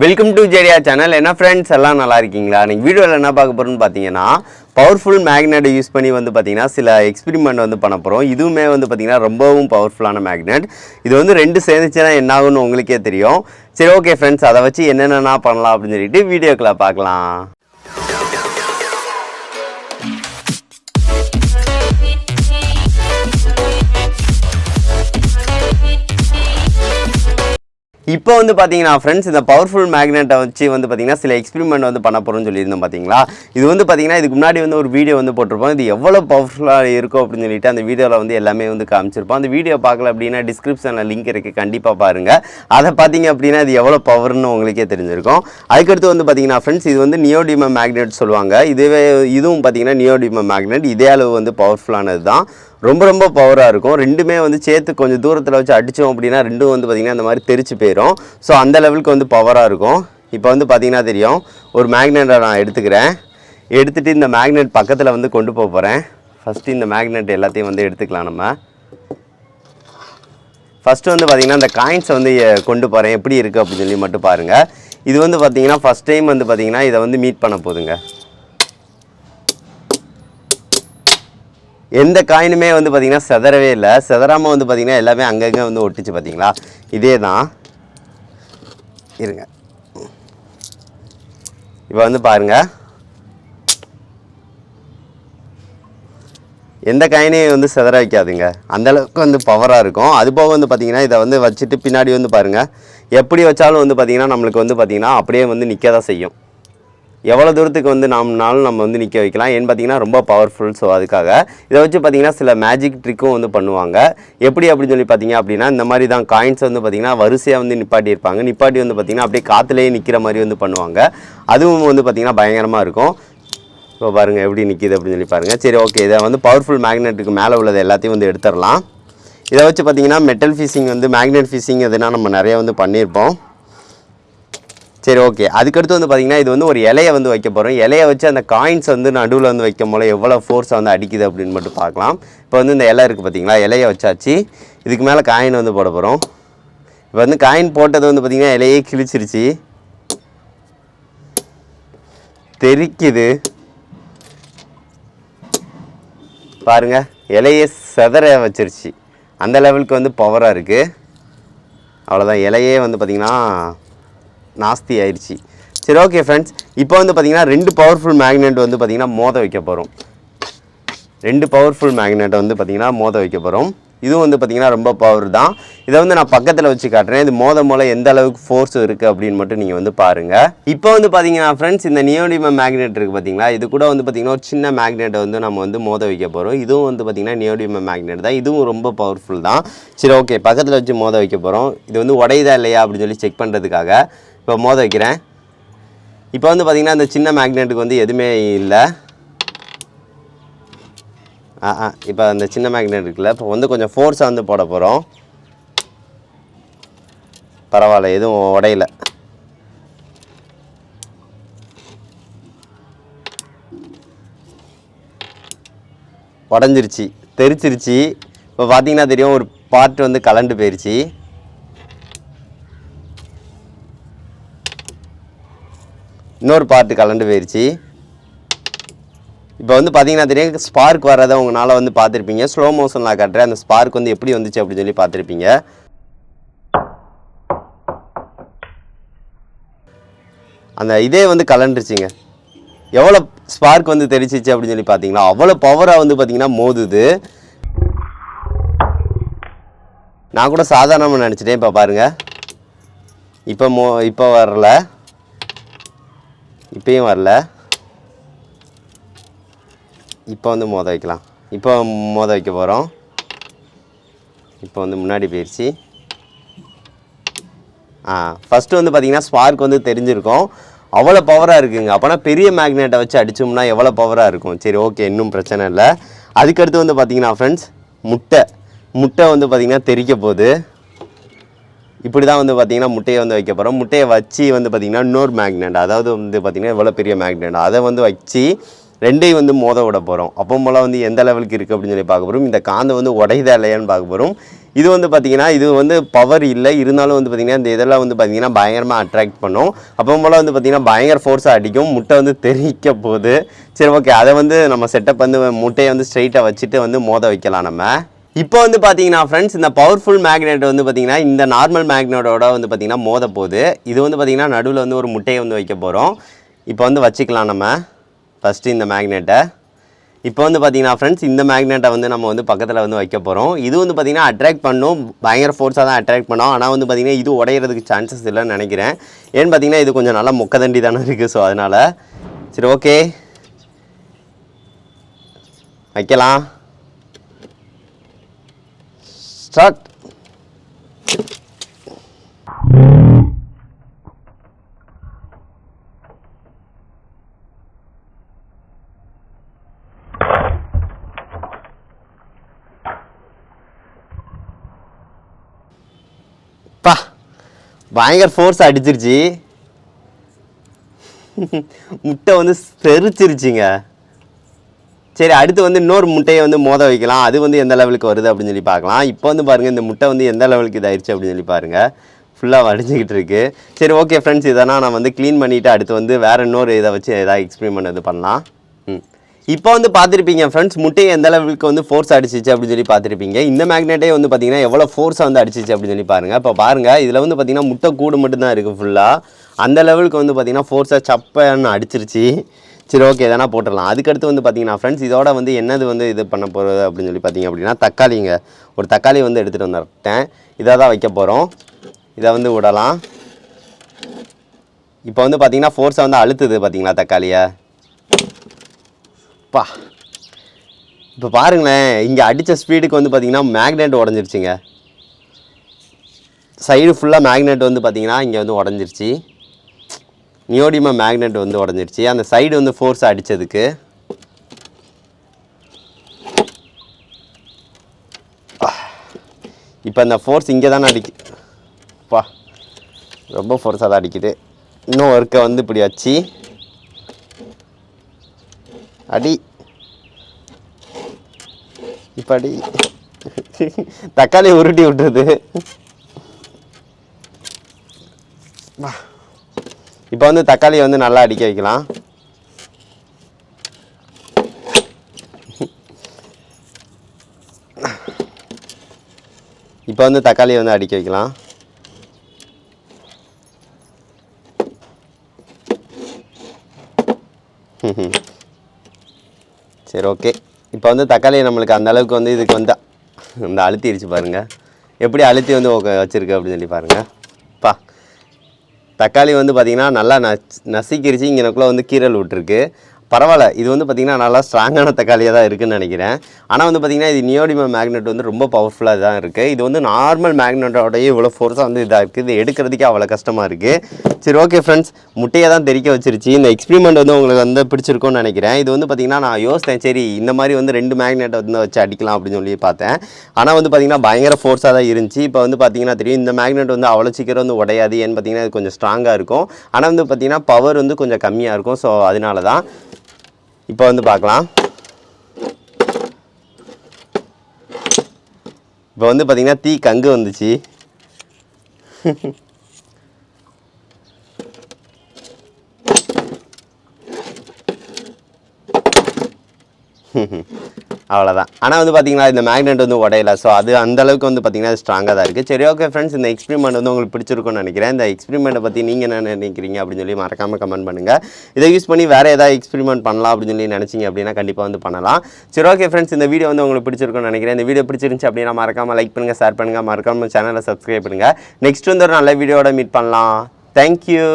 Welcome to Jeriah channel. என்ன friends எல்லாம் நல்லா இருக்கீங்களா? நீங்கள் வீடியோவில் என்ன பார்க்க போகிறோன்னு பார்த்தீங்கன்னா பவர்ஃபுல் மேக்னெட் யூஸ் பண்ணி வந்து பார்த்தீங்கன்னா சில எக்ஸ்பெரிமெண்ட் வந்து பண்ண போகிறோம். இதுவுமே வந்து பார்த்தீங்கன்னா ரொம்பவும் பவர்ஃபுல்லான மேக்னெட். இது வந்து ரெண்டு சேர்ந்துச்சுன்னா என்ன ஆகுன்னு உங்களுக்கே தெரியும். சரி, ஓகே ஃப்ரெண்ட்ஸ், அதை வச்சு என்னென்னா பண்ணலாம் அப்படின்னு சொல்லிட்டு வீடியோக்குள்ளே பார்க்கலாம். இப்போ வந்து பார்த்தீங்கன்னா ஃப்ரெண்ட்ஸ், இந்த பவர்ஃபுல் மேக்னெட்டை வச்சு வந்து பார்த்தீங்கன்னா சில எக்ஸ்பெரிமெண்ட் வந்து பண்ண போகிறோம்னு சொல்லியிருந்தோம் பார்த்தீங்களா. இது வந்து பார்த்தீங்கன்னா இதுக்கு முன்னாடி வந்து ஒரு வீடியோ வந்து போட்டிருப்போம். இது எவ்வளோ பவர்ஃபுல்லாக இருக்கும் அப்படின்னு சொல்லிட்டு அந்த வீடியோவில் வந்து எல்லாமே வந்து காமிச்சிருப்போம். அந்த வீடியோ பார்க்கல அப்படின்னா டிஸ்கிரிப்ஷனில் லிங்க் இருக்குது, கண்டிப்பாக பாருங்கள். அதை பார்த்தீங்க அப்படின்னா இது எவ்வளோ பவர்னு உங்களுக்கே தெரிஞ்சிருக்கும். அதுக்கடுத்து வந்து பார்த்தீங்கன்னா ஃப்ரெண்ட்ஸ், இது வந்து நியோடிமம் மேக்னெட் சொல்லுவாங்க. இதுவும் பார்த்தீங்கன்னா நியோடிமம் மேக்னெட் இதே அளவு வந்து பவர்ஃபுல்லானது தான். ரொம்ப பவராக இருக்கும். ரெண்டுமே வந்து சேர்த்து கொஞ்சம் தூரத்தில் வச்சு அடித்தோம் அப்படின்னா ரெண்டும் வந்து பார்த்திங்கன்னா இந்த மாதிரி தெரிச்சு போயிடும். ஸோ அந்த லெவலுக்கு வந்து பவராக இருக்கும். இப்போ வந்து பார்த்திங்கன்னா தெரியும், ஒரு மேக்னெட்டை நான் எடுத்துகிட்டு இந்த மேக்னெட் பக்கத்தில் வந்து கொண்டு போக போகிறேன். ஃபஸ்ட்டு இந்த மேக்னெட் எல்லாத்தையும் வந்து எடுத்துக்கலாம். நம்ம ஃபஸ்ட்டு வந்து பார்த்திங்கன்னா இந்த காயின்ஸை வந்து கொண்டு போகிறேன், எப்படி இருக்குது அப்படின்னு சொல்லி மட்டும் பாருங்கள். இது வந்து பார்த்திங்கன்னா ஃபஸ்ட் டைம் வந்து பார்த்திங்கன்னா இதை வந்து மீட் பண்ண போதுங்க. எந்த காயினுமே வந்து பார்த்திங்கன்னா செதறவே இல்லை. செதறாமல் வந்து பார்த்திங்கன்னா எல்லாமே அங்கங்கே வந்து ஒட்டிச்சு. பார்த்திங்களா, இதே தான். இருங்க, இப்போ வந்து பாருங்கள், எந்த காயினையும் வந்து செதற வைக்காதுங்க. அந்தளவுக்கு வந்து பவராக இருக்கும். அது போக வந்து பார்த்திங்கன்னா இதை வந்து வச்சுட்டு பின்னாடி வந்து பாருங்கள், எப்படி வச்சாலும் வந்து பார்த்திங்கன்னா நம்மளுக்கு வந்து பார்த்திங்கன்னா அப்படியே வந்து நிற்க தான் செய்யும். எவ்வளோ தூரத்துக்கு வந்து நம்ம வந்து நிற்க வைக்கலாம். ஏன்னு பார்த்தீங்கன்னா ரொம்ப பவர்ஃபுல். ஸோ அதுக்காக இதை வச்சு பார்த்திங்கன்னா சில மேஜிக் ட்ரிக்கும் வந்து பண்ணுவாங்க. எப்படி அப்படின்னு சொல்லி பார்த்தீங்க அப்படின்னா இந்த மாதிரி தான் காயின்ஸ் வந்து பார்த்திங்கன்னா வரிசையாக வந்து நிப்பாட்டி வந்து பார்த்திங்கன்னா அப்படியே காற்றுலேயே நிற்கிற மாதிரி வந்து பண்ணுவாங்க. அதுவும் வந்து பார்த்திங்கன்னா பயங்கரமாக இருக்கும். இப்போ பாருங்கள் எப்படி நிற்கிது அப்படின்னு சொல்லி பாருங்கள். சரி, ஓகே, இதை வந்து பவர்ஃபுல் மேக்னெட்டுக்கு மேலே உள்ளது எல்லாத்தையும் வந்து எடுத்துடலாம். இதை வச்சு பார்த்திங்கன்னா மெட்டல் ஃபிஷிங் வந்து மேக்னெட் ஃபிஷிங் எதுனா நம்ம நிறைய வந்து பண்ணியிருப்போம். சரி, ஓகே. அதுக்கடுத்து வந்து பார்த்திங்கன்னா இது வந்து ஒரு இலையை வந்து வைக்க போகிறோம். இலையை வச்சு அந்த காயின்ஸ் வந்து நடுவில் வந்து வைக்கும் போல எவ்வளோ ஃபோர்ஸை வந்து அடிக்குது அப்படின்னு மட்டும் பார்க்கலாம். இப்போ வந்து இந்த இலை இருக்குது பார்த்திங்களா, இலையை வச்சாச்சு. இதுக்கு மேலே காயின் வந்து போட போகிறோம். இப்போ வந்து காயின் போட்டது வந்து பார்த்திங்கன்னா இலையே கிழிச்சிருச்சு, தெரிக்குது பாருங்கள். இலையே செதற வச்சிருச்சு. அந்த லெவலுக்கு வந்து பவராக இருக்குது. அவ்வளோதான், இலையே வந்து பார்த்திங்கன்னா நாஸ்தி ஆயிடுச்சு. சரி, ஓகே ஃப்ரெண்ட்ஸ், இப்போ வந்து பார்த்திங்கன்னா ரெண்டு பவர்ஃபுல் மேக்னெட் வந்து பார்த்திங்கன்னா மோத வைக்க போகிறோம். ரெண்டு பவர்ஃபுல் மேக்னெட்டை வந்து பார்த்திங்கன்னா மோத வைக்க போகிறோம். இதுவும் வந்து பார்த்திங்கன்னா ரொம்ப பவர் தான். இதை வந்து நான் பக்கத்தில் வச்சு காட்டுறேன். இது மோத எந்த அளவுக்கு ஃபோர்ஸ் இருக்குது அப்படின்னு மட்டும் நீங்கள் வந்து பாருங்கள். இப்போ வந்து பார்த்திங்கன்னா ஃப்ரெண்ட்ஸ், இந்த நியோடிமம் மேக்னெட் இருக்குது பார்த்திங்களா, இது கூட வந்து பார்த்திங்கன்னா ஒரு சின்ன மேக்னெட்டை வந்து நம்ம வந்து மோத வைக்க போகிறோம். இதுவும் வந்து பார்த்திங்கன்னா நியோடிமம் மேக்னெட் தான். இதுவும் ரொம்ப பவர்ஃபுல் தான். சரி, ஓகே, பக்கத்தில் வச்சு மோத வைக்க போகிறோம். இது வந்து உடையுதா இல்லையா அப்படின்னு சொல்லி செக் பண்ணுறதுக்காக இப்போ மோத வைக்கிறேன். இப்போ வந்து பார்த்திங்கன்னா இந்த சின்ன மேக்னெட்டுக்கு வந்து எதுவுமே இல்லை. இப்போ அந்த சின்ன மேக்னெட் இருக்குல்ல, இப்போ வந்து கொஞ்சம் ஃபோர்ஸாக வந்து போட போகிறோம். பரவாயில்ல, எதுவும் உடையில. உடஞ்சிருச்சு, தெரிச்சிருச்சு. இப்போ பார்த்தீங்கன்னா தெரியும், ஒரு பார்ட் வந்து கலண்டு போயிடுச்சு. இன்னொரு பார்ட்டு கலண்டு போயிடுச்சு. இப்போ வந்து பார்த்தீங்கன்னா தெரியும், ஸ்பார்க் வர்றதை உங்களால் வந்து பார்த்துருப்பீங்க. ஸ்லோ மோஷனில் காட்டுறேன், அந்த ஸ்பார்க் வந்து எப்படி வந்துச்சு அப்படின்னு சொல்லி பார்த்துருப்பீங்க. அந்த இதே வந்து கலண்டுருச்சுங்க. எவ்வளோ ஸ்பார்க் வந்து தெரிச்சிச்சு அப்படின்னு சொல்லி பார்த்தீங்களா, அவ்வளோ பவராக வந்து பார்த்தீங்கன்னா மோதுது. நான் கூட சாதாரணமாக நினச்சிட்டேன். இப்போ பாருங்கள், இப்போ வரல, இப்பயும் வரல. இப்போ வந்து மோத வைக்கலாம். இப்போ மோத வைக்க போகிறோம். இப்போ வந்து முன்னாடி போயிடுச்சு. ஃபஸ்ட்டு வந்து பார்த்திங்கன்னா ஸ்பார்க் வந்து தெரிஞ்சிருக்கும். அவ்வளோ பவராக இருக்குங்க. அப்போனா பெரிய மேக்னெட்டை வச்சு அடித்தோம்னா எவ்வளோ பவராக இருக்கும். சரி, ஓகே, இன்னும் பிரச்சனை இல்லை. அதுக்கடுத்து வந்து பார்த்திங்கன்னா ஃப்ரெண்ட்ஸ், முட்டை வந்து பார்த்திங்கன்னா தெரிக்க போகுது. இப்படி தான் வந்து பார்த்திங்கன்னா முட்டையை வந்து வைக்க போகிறோம். முட்டையை வச்சு வந்து பார்த்திங்கன்னா இன்னொரு மேக்னெட், அதாவது வந்து பார்த்திங்கன்னா எவ்வளோ பெரிய மேக்னெட், அதை வந்து வச்சு ரெண்டையும் வந்து மோத விட போகிறோம். அப்போ போல் வந்து எந்த லெவலுக்கு இருக்குது அப்படின்னு சொல்லி பார்க்க போகிறோம். இந்த காந்த வந்து உடையுதா இல்லையான்னு பார்க்க போகிறோம். இது வந்து பார்த்திங்கன்னா இது வந்து பவர் இல்லை, இருந்தாலும் வந்து பார்த்திங்கன்னா இந்த இதெல்லாம் வந்து பார்த்திங்கன்னா பயங்கரமாக அட்ராக்ட் பண்ணும். அப்போ போல் வந்து பார்த்திங்கன்னா பயங்கர ஃபோர்ஸாக அடிக்கும், முட்டை வந்து தெரிக்க போகுது. சரி ஓகே, அதை வந்து நம்ம செட்டப் வந்து முட்டையை வந்து ஸ்ட்ரைட்டாக வச்சுட்டு வந்து மோத வைக்கலாம் நம்ம. இப்போ வந்து பார்த்தீங்கன்னா ஃப்ரெண்ட்ஸ், இந்த பவர்ஃபுல் மேக்னெட் வந்து பார்த்திங்கன்னா இந்த நார்மல் மேக்னெட்டோட வந்து பார்த்திங்கன்னா மோத போகுது. இது வந்து பார்த்திங்கன்னா நடுவில் வந்து ஒரு முட்டையை வந்து வைக்க போகிறோம். இப்போ வந்து வச்சுக்கலாம் நம்ம ஃபஸ்ட்டு இந்த மேக்னெட்டை. இப்போ வந்து பார்த்திங்கன்னா ஃப்ரெண்ட்ஸ், இந்த மேக்னெட்டை வந்து நம்ம வந்து பக்கத்தில் வந்து வைக்க போகிறோம். இது வந்து பார்த்திங்கன்னா அட்ராக்ட் பண்ணும், பயங்கர ஃபோர்ஸாக தான் அட்ராக்ட் பண்ணோம். ஆனால் வந்து பார்த்திங்கன்னா இது உடையிறதுக்கு சான்சஸ் இல்லைன்னு நினைக்கிறேன். ஏன்னு பார்த்திங்கன்னா இது கொஞ்சம் நல்லா மொக்கதண்டி தானே இருக்குது. ஸோ அதனால் சரி ஓகே வைக்கலாம். ஸ்டார்ட். பா, பயங்கர ஃபோர்ஸ் அடிச்சிருச்சு. முட்டை வந்து செரிச்சிருச்சுங்க. சரி, அடுத்து வந்து இன்னொரு முட்டையை வந்து மோத வைக்கலாம். அது வந்து எந்த லெவலுக்கு வருது அப்படின்னு சொல்லி பார்க்கலாம். இப்போ வந்து பாருங்கள், இந்த முட்டை வந்து எந்த லெவலுக்கு இதாகிடுச்சு அப்படின்னு சொல்லி பாருங்கள். ஃபுல்லாக வடிஞ்சிக்கிட்டு இருக்குது. சரி ஓகே ஃப்ரெண்ட்ஸ், இதெல்லாம் நான் வந்து க்ளீன் பண்ணிவிட்டு அடுத்து வந்து வேறு இன்னொரு இதை வச்சு எதாவது எக்ஸ்பெரிமெண்ட் இது பண்ணலாம். இப்போ வந்து பார்த்துருப்பீங்க ஃப்ரெண்ட்ஸ், முட்டையை எந்த லெவலுக்கு வந்து ஃபோர்ஸ் அடிச்சிச்சு அப்படின்னு சொல்லி பார்த்துருப்பீங்க. இந்த மேக்னெட்டே வந்து பார்த்திங்கன்னா எவ்வளோ ஃபோர்ஸாக வந்து அடிச்சிச்சு அப்படின்னு சொல்லி பாருங்கள். இப்போ பாருங்கள், இதில் வந்து பார்த்திங்கன்னா முட்டை கூடு மட்டும்தான் இருக்குது ஃபுல்லாக. அந்த லெவலுக்கு வந்து பார்த்திங்கன்னா ஃபோர்ஸாக சப்பன்னு அடிச்சிருச்சு. சரி ஓகே, எதனா போட்டுடலாம். அதுக்கடுத்து வந்து பார்த்திங்கன்னா ஃப்ரெண்ட்ஸ், இதோட வந்து என்னது வந்து இது பண்ண போகிறது அப்படின்னு சொல்லி பார்த்திங்க அப்படின்னா தக்காளிங்க. ஒரு தக்காளி வந்து எடுத்துகிட்டு வந்துட்டேன். இதை தான் வைக்க போகிறோம். இதை வந்து விடலாம். இப்போ வந்து பார்த்திங்கன்னா ஃபோர்ஸை வந்து அழுத்துது பார்த்திங்களா தக்காளியை. பா, இப்போ பாருங்களேன், இங்கே அடித்த ஸ்பீடுக்கு வந்து பார்த்திங்கன்னா மேக்னெட் உடஞ்சிருச்சுங்க. சைடு ஃபுல்லாக மேக்னெட் வந்து பார்த்திங்கன்னா இங்கே வந்து உடஞ்சிருச்சு. நியோடியம் மேக்னெட் வந்து உடஞ்சிருச்சு, அந்த சைடு வந்து ஃபோர்ஸ் அடித்ததுக்கு. இப்போ அந்த ஃபோர்ஸ் இங்கே தானே பா, ரொம்ப ஃபோர்ஸாக தான் அடிக்குது. இன்னும் ஒர்க்கை வந்து இப்படி வச்சு அடி. இப்போ அடி. தக்காளி உருட்டி விட்டுருது. இப்போ வந்து தக்காளியை வந்து நல்லா அடிக்க வைக்கலாம். இப்போ வந்து தக்காளியை வந்து அடிக்க வைக்கலாம். சரி ஓகே, இப்போ வந்து தக்காளியை நம்மளுக்கு அந்த அளவுக்கு வந்து இதுக்கு வந்து இந்த அழுத்திடுச்சு பாருங்கள். எப்படி அழுத்தி வந்து வச்சுருக்கு அப்படின்னு சொல்லி பாருங்கள். பா, தக்காளி வந்து பார்த்திங்கன்னா நல்லா நசிக்கிருச்சு. இங்கனக்குள்ளே வந்து கீரல் விட்டுருக்கு. பரவாயில்ல, இது வந்து பார்த்திங்கன்னா நல்லா ஸ்ட்ராங்கான தக்காளியாக தான் இருக்குதுன்னு நினைக்கிறேன். ஆனால் வந்து பார்த்திங்கன்னா இது நியோடியம் மேக்னெட் வந்து ரொம்ப பவர்ஃபுல்லாக தான் இருக்குது. இது வந்து நார்மல் மேக்னெட்டோடையே இவ்வளோ ஃபோர்ஸாக வந்து இதாக இருக்குது. இது எடுக்கிறதுக்கே அவ்வளோ கஷ்டமாக இருக்குது. சரி ஓகே ஃப்ரெண்ட்ஸ், முட்டையை தான் தெறிக்க வச்சிருச்சு. இந்த எக்ஸ்பெரிமெண்ட் வந்து உங்களுக்கு வந்து பிடிச்சிருக்கும்னு நினைக்கிறேன். இது வந்து பார்த்திங்கன்னா நான் யோசித்தேன், சரி இந்த மாதிரி வந்து 2 மேக்னெட்டை வந்து வச்சு அடிக்கலாம் அப்படின்னு சொல்லி பார்த்தேன். ஆனால் வந்து பார்த்திங்கன்னா பயங்கர ஃபோர்ஸாக தான் இருந்துச்சு. இப்போ வந்து பார்த்திங்கன்னா தெரியும், இந்த மேக்னெட் வந்து அவ்வளோ சீக்கிரம் வந்து உடையாது. ஏன்னு பார்த்திங்கன்னா இது கொஞ்சம் ஸ்ட்ராங்காக இருக்கும். ஆனால் வந்து பார்த்திங்கன்னா பவர் வந்து கொஞ்சம் கம்மியாக இருக்கும். ஸோ அதனால தான். இப்போ வந்து பார்க்கலாம். இப்போ வந்து பார்த்திங்கன்னா தீ கங்கு வந்துச்சு. அவ்வளோதான். ஆனால் வந்து பார்த்திங்கன்னா இந்த மேக்னெட் வந்து உடையல. ஸோ அது அந்தளவுக்கு வந்து பார்த்திங்கன்னா அது ஸ்ட்ராங்காக தான் இருக்குது. சரி ஓகே ஃப்ரெண்ட்ஸ், இந்த எக்ஸ்பெரிமெண்ட் வந்து உங்களுக்கு பிடிச்சிருக்கும்னு நினைக்கிறேன். இந்த எக்ஸ்பெரிமெண்ட்டை பற்றி நீங்கள் என்ன நினைக்கிறீங்க அப்படின்னு சொல்லி மறக்காமல் கமெண்ட் பண்ணுங்கள். இதை யூஸ் பண்ணி வேறு ஏதாவது எக்ஸ்பெரிமெண்ட் பண்ணலாம் அப்படின்னு சொல்லி நினச்சிங்க அப்படின்னா கண்டிப்பாக வந்து பண்ணலாம். சரி ஓகே ஃப்ரெண்ட்ஸ், இந்த வீடியோ வந்து உங்களுக்கு பிடிச்சிருக்கும்னு நினைக்கிறேன். இந்த வீடியோ பிடிச்சிருந்துச்சு அப்படின்னா மறக்காமல் லைக் பண்ணுங்கள், ஷேர் பண்ணுங்கள், மறக்காமல் சேனலை சப்ஸ்கிரைப் பண்ணுங்கள். நெக்ஸ்ட் வந்து ஒரு நல்ல வீடியோட மீட் பண்ணலாம். தேங்க்யூ.